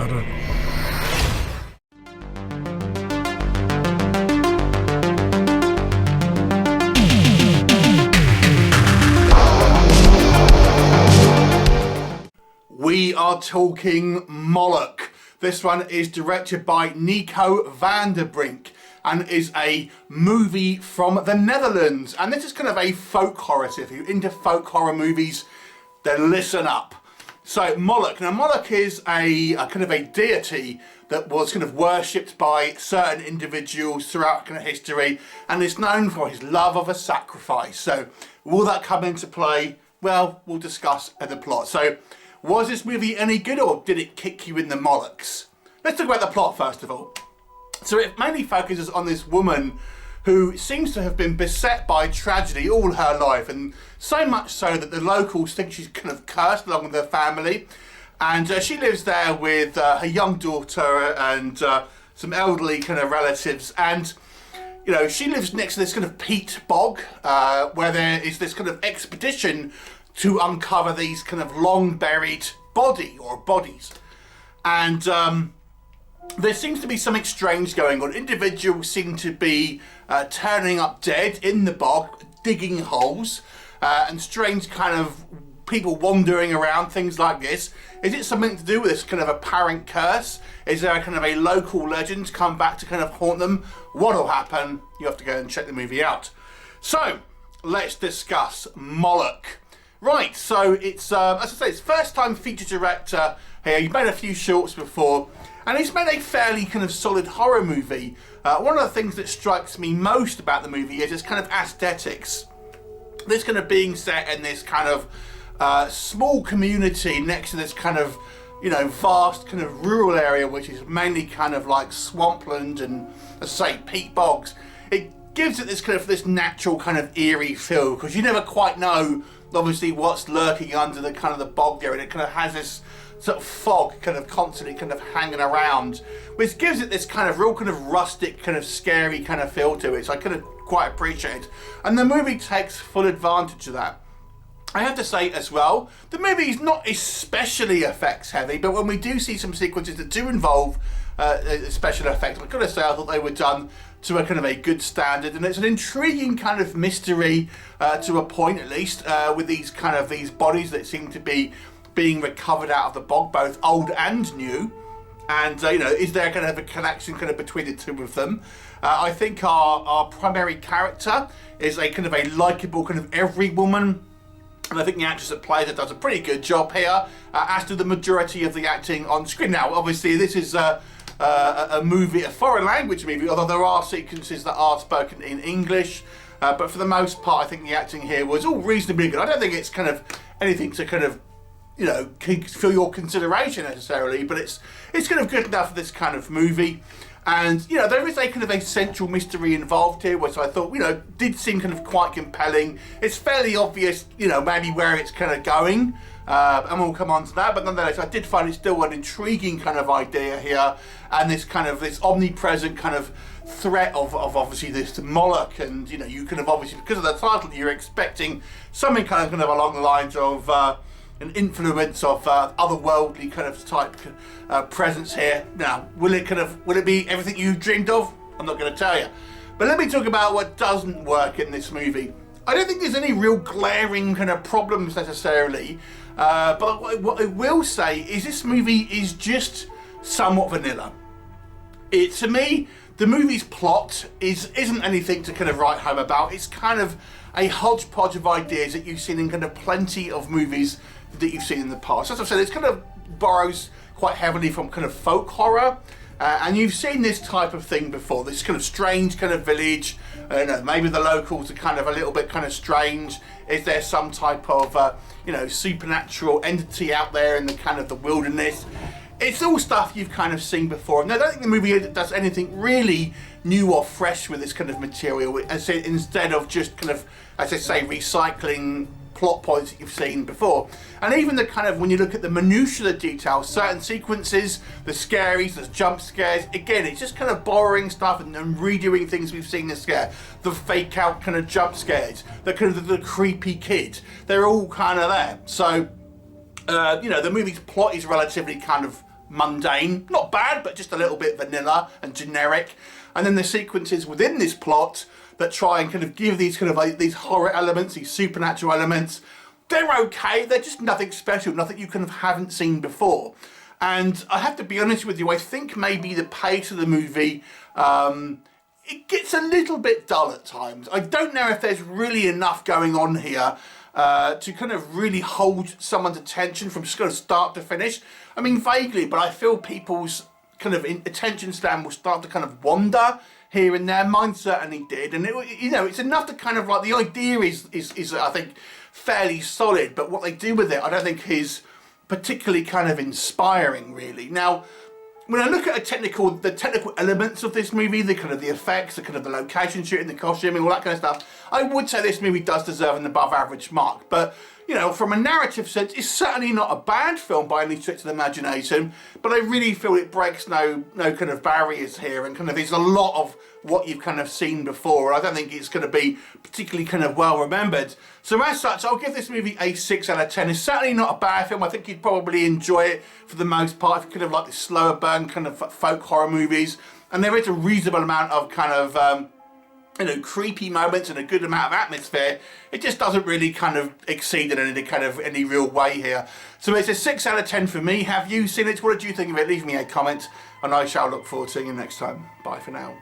Aaran. We are talking MOLOCH. This one is directed by Nico van der Brink and is a movie from the Netherlands. And this is kind of a folk horror. So if you're into folk horror movies, then listen up. So MOLOCH. Now MOLOCH is a kind of a deity that was kind of worshipped by certain individuals throughout kind of history and is known for his love of a sacrifice. So will that come into play? Well, we'll discuss in the plot. So was this movie any good or did it kick you in the Molochs? Let's talk about the plot first of all. So it mainly focuses on this woman who seems to have been beset by tragedy all her life, and so much so that the locals think she's kind of cursed along with her family. And she lives there with her young daughter and some elderly kind of relatives. And you know, she lives next to this kind of peat bog where there is this kind of expedition to uncover these kind of long buried bodies. And there seems to be something strange going on. Individuals seem to be turning up dead in the bog, digging holes, and strange kind of people wandering around, things like this. Is it something to do with this kind of apparent curse? Is there a kind of a local legend come back to kind of haunt them? What'll happen? You have to go and check the movie out. So let's discuss MOLOCH. Right, so it's, as I say, it's first time feature director here. He's made a few shorts before, and he's made a fairly kind of solid horror movie. One of the things that strikes me most about the movie is its kind of aesthetics. This kind of being set in this kind of small community next to this kind of, you know, vast kind of rural area, which is mainly kind of like swampland and, as I say, peat bogs. It gives it this kind of this natural kind of eerie feel, because you never quite know obviously what's lurking under the kind of the bog there, and it kind of has this sort of fog kind of constantly kind of hanging around, which gives it this kind of real kind of rustic kind of scary kind of feel to it. So I kind of quite appreciate it, and the movie takes full advantage of that. I have to say as well, the movie is not especially effects heavy, but when we do see some sequences that do involve special effects, I've got to say I thought they were done to a kind of a good standard, and it's an intriguing kind of mystery to a point at least, with these bodies that seem to be being recovered out of the bog, both old and new. And you know, is there kind of a connection kind of between the two of them? I think our primary character is a kind of a likeable kind of every woman, and I think the actress that plays it does a pretty good job here, as do the majority of the acting on screen. Now obviously this is a movie, a foreign language movie, although there are sequences that are spoken in English, but for the most part I think the acting here was all reasonably good. I don't think it's kind of anything to kind of, you know, for your consideration necessarily, but it's kind of good enough for this kind of movie. And you know, there is a kind of a central mystery involved here, which I thought, you know, did seem kind of quite compelling. It's fairly obvious, you know, maybe where it's kind of going, and we'll come on to that, but nonetheless I did find it still an intriguing kind of idea here, and this kind of this omnipresent kind of threat of obviously this MOLOCH. And you know, you kind of obviously, because of the title, you're expecting something kind of along the lines of an influence of otherworldly kind of type presence here. Now, will it be everything you dreamed of? I'm not going to tell you. But let me talk about what doesn't work in this movie. I don't think there's any real glaring kind of problems necessarily, but what I will say is this movie is just somewhat vanilla. To me, the movie's plot isn't anything to kind of write home about. It's kind of a hodgepodge of ideas that you've seen in kind of plenty of movies that you've seen in the past. As I've said, it kind of borrows quite heavily from kind of folk horror, and you've seen this type of thing before, this kind of strange kind of village. I don't know, maybe the locals are kind of a little bit kind of strange. Is there some type of you know, supernatural entity out there in the kind of the wilderness? It's all stuff you've kind of seen before, and I don't think the movie does anything really new or fresh with this kind of material, instead of just kind of, as I say, recycling plot points that you've seen before. And even the kind of, when you look at the minutiae of the details, certain sequences, the scaries, the jump scares, again, it's just kind of borrowing stuff and redoing things we've seen in scare. The fake out kind of jump scares, the kind of the creepy kid, they're all kind of there. So, you know, the movie's plot is relatively kind of mundane. Not bad, but just a little bit vanilla and generic. And then the sequences within this plot that try and kind of give these kind of like these horror elements, these supernatural elements, they're okay. They're just nothing special, nothing you kind of haven't seen before. And I have to be honest with you, I think maybe the pace of the movie, it gets a little bit dull at times. I don't know if there's really enough going on here to kind of really hold someone's attention from kind of start to finish. I mean, vaguely, but I feel people's kind of attention span will start to kind of wander here and there. Mine certainly did, and you know, it's enough to kind of like, the idea is I think fairly solid, but what they do with it I don't think is particularly kind of inspiring, really. Now, when I look at the technical elements of this movie, the kind of the effects, the kind of the location shooting, the costuming, all that kind of stuff, I would say this movie does deserve an above average mark. But, you know, from a narrative sense, it's certainly not a bad film by any stretch of the imagination, but I really feel it breaks no kind of barriers here, and kind of there's a lot of what you've kind of seen before, and I don't think it's going to be particularly kind of well remembered. So as such, I'll give this movie a 6 out of 10. It's certainly not a bad film. I think you'd probably enjoy it for the most part if you kind of like the slower burn kind of folk horror movies, and there is a reasonable amount of kind of you know, creepy moments and a good amount of atmosphere. It just doesn't really kind of exceed in any real way here. So it's a 6 out of 10 for me. Have you seen it? What did you think of it? Leave me a comment, and I shall look forward to seeing you next time. Bye for now.